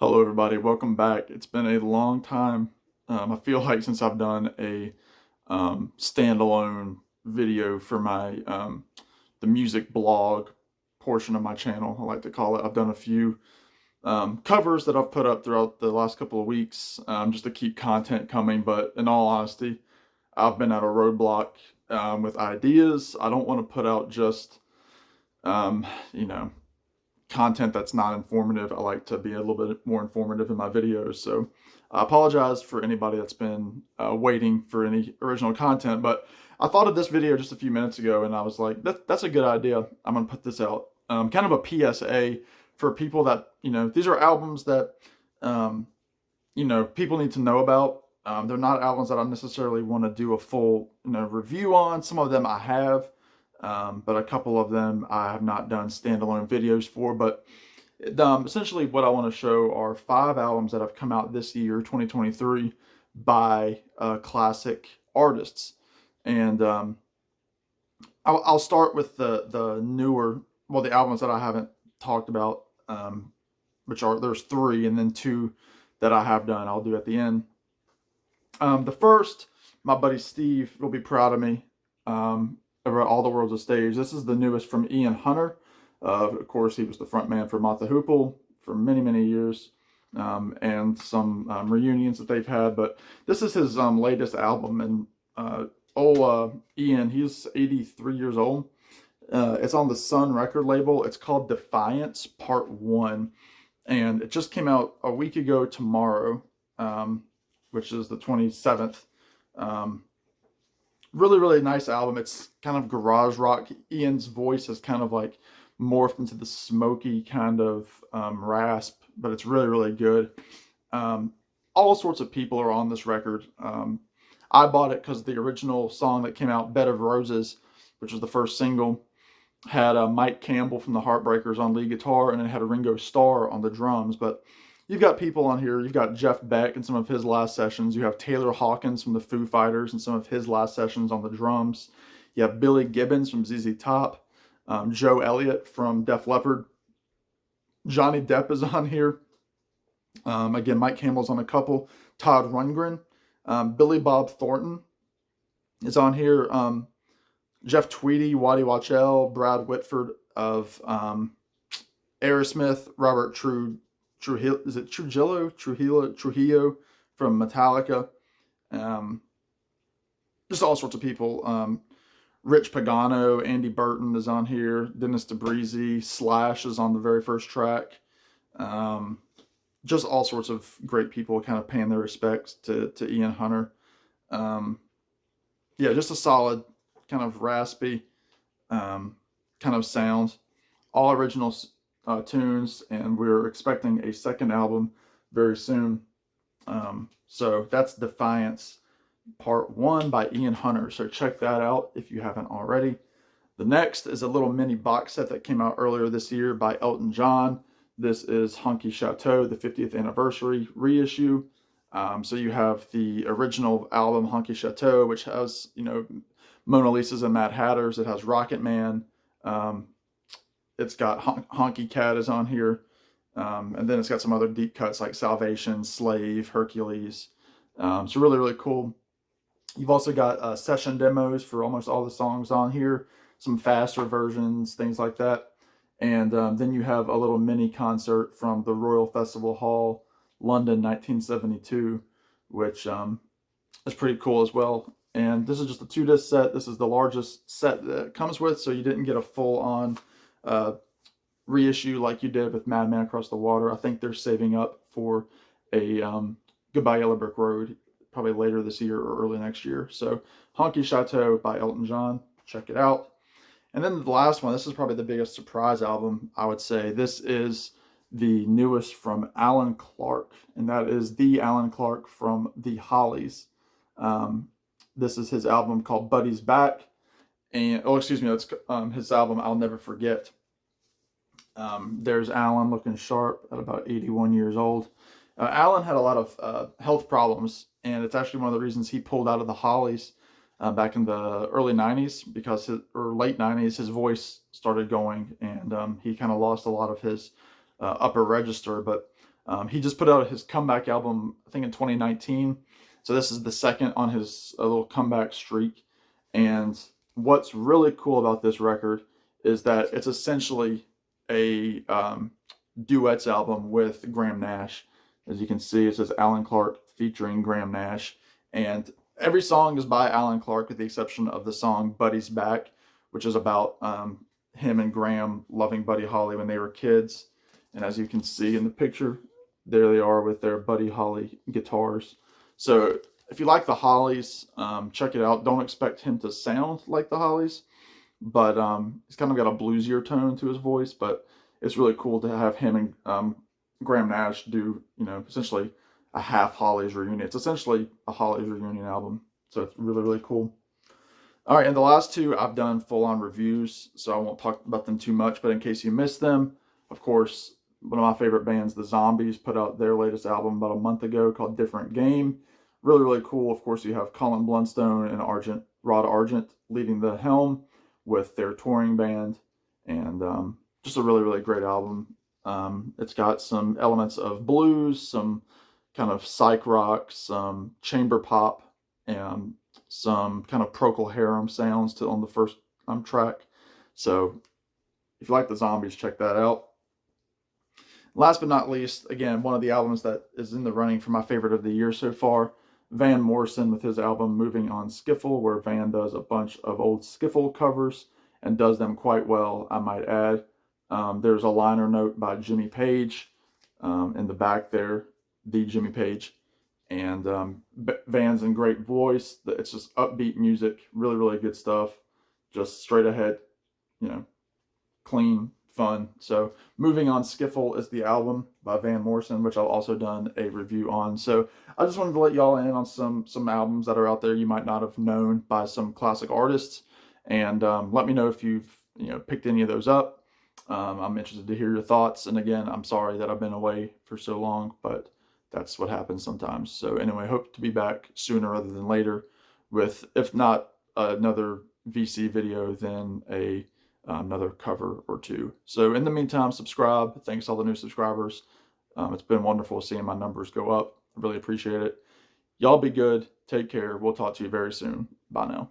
Hello, everybody. Welcome back. It's been a long time. I feel like since I've done a standalone video for my the music blog portion of my channel. I like to call it. I've done a few covers that I've put up throughout the last couple of weeks just to keep content coming. But in all honesty, I've been at a roadblock with ideas. I don't want to put out just um, you know content that's not informative. I like to be a little bit more informative in my videos. So I apologize for anybody that's been waiting for any original content, but I thought of this video just a few minutes ago and I was like, that's a good idea. I'm going to put this out. Kind of a PSA for people that, these are albums that, um, people need to know about. They're not albums that I necessarily want to do a full, review on. Some of them I have, but a couple of them I have not done standalone videos for. But essentially, what I want to show are 5 albums that have come out this year, 2023, by classic artists. And I'll start with the newer, well, the albums that I haven't talked about, which are there's 3, and then 2 that I have done. I'll do at the end. The first, my buddy Steve will be proud of me. Over at All the World's a Stage. This is the newest from Ian Hunter. Of course, he was the front man for Mott the Hoople for many, many years, and some reunions that they've had. But this is his latest album, and Ian, he's 83 years old. It's on the Sun record label. It's called Defiance Part 1, and it just came out a week ago tomorrow, which is the 27th. Really, really nice album. It's kind of garage rock. Ian's voice is kind of like morphed into the smoky kind of rasp, but it's really, really good. Um, all sorts of people are on this record. I bought it because the original song that came out, Bed of Roses, which was the first single, had Mike Campbell from the Heartbreakers on lead guitar, and it had Ringo Starr on the drums. But you've got people on here. You've got Jeff Beck and some of his last sessions. You have Taylor Hawkins from the Foo Fighters and some of his last sessions on the drums. You have Billy Gibbons from ZZ Top, Joe Elliott from Def Leppard. Johnny Depp is on here. Again, Mike Campbell's on a couple. Todd Rundgren. Billy Bob Thornton is on here. Jeff Tweedy, Waddy Wachell, Brad Whitford of Aerosmith, Robert Trujillo, is it Trujillo from Metallica. Um, just all sorts of people. Rich Pagano, Andy Burton is on here. Dennis DeBreezy, Slash is on the very first track. Just all sorts of great people kind of paying their respects to Ian Hunter. Yeah, just a solid kind of raspy kind of sound. All original tunes, and we're expecting a second album very soon. So that's Defiance Part 1 by Ian Hunter. So check that out if you haven't already. The next is a little mini box set that came out earlier this year by Elton John. This is Honky Chateau, the 50th anniversary reissue. So you have the original album Honky Chateau, which has, Mona Lisa's and Mad Hatters. It has Rocket Man. It's got Honky Cat is on here. And then it's got some other deep cuts like Salvation, Slave, Hercules. So really, really cool. You've also got session demos for almost all the songs on here, some faster versions, things like that. And then you have a little mini concert from the Royal Festival Hall, London, 1972, which is pretty cool as well. And this is just a 2-disc set. This is the largest set that it comes with, so you didn't get a full-on reissue like you did with Madman Across the Water. I think they're saving up for a Goodbye Yellow Brick Road probably later this year or early next year. So Honky Chateau by Elton John. Check it out. And then the last one, this is probably the biggest surprise album, I would say. This is the newest from Alan Clark, and that is the Alan Clark from the Hollies. This is his album called Buddy's Back. And, that's his album I'll Never Forget. There's Alan looking sharp at about 81 years old. Alan had a lot of health problems, and it's actually one of the reasons he pulled out of the Hollies back in the early 90s, or late 90s, his voice started going, and he kind of lost a lot of his upper register. But He just put out his comeback album, I think in 2019. So this is the second on his little comeback streak. And what's really cool about this record is that it's essentially a duets album with Graham Nash. As you can see, it says Alan Clark featuring Graham Nash. And every song is by Alan Clark with the exception of the song Buddy's Back, which is about him and Graham loving Buddy Holly when they were kids. And as you can see in the picture, there they are with their Buddy Holly guitars. So if you like the Hollies, check it out. Don't expect him to sound like the Hollies, but he's kind of got a bluesier tone to his voice. But it's really cool to have him and Graham Nash do, essentially a half Hollies reunion. It's essentially a Hollies reunion album. So it's really, really cool. All right, and the last two I've done full-on reviews, so I won't talk about them too much, but in case you missed them, of course, one of my favorite bands, The Zombies, put out their latest album about a month ago called Different Game. Really, really cool. Of course, you have Colin Blunstone and Rod Argent leading the helm with their touring band, and just a really, really great album. It's got some elements of blues, some kind of psych rock, some chamber pop, and some kind of Procol Harum sounds on the first track. So if you like the Zombies, check that out. Last but not least, again, one of the albums that is in the running for my favorite of the year so far, Van Morrison with his album Moving on Skiffle, where Van does a bunch of old Skiffle covers and does them quite well, I might add. There's a liner note by Jimmy Page in the back there, the Jimmy Page. And Van's in great voice. It's just upbeat music, really, really good stuff. Just straight ahead, clean, fun. So Moving on Skiffle is the album by Van Morrison, which I've also done a review on. So I just wanted to let y'all in on some albums that are out there you might not have known by some classic artists. And let me know if you've picked any of those up. I'm interested to hear your thoughts. And again, I'm sorry that I've been away for so long, but that's what happens sometimes. So anyway, hope to be back sooner rather than later with, if not another VC video, then another cover or two. So in the meantime, subscribe. Thanks to all the new subscribers. It's been wonderful seeing my numbers go up. I really appreciate it. Y'all be good. Take care. We'll talk to you very soon. Bye now.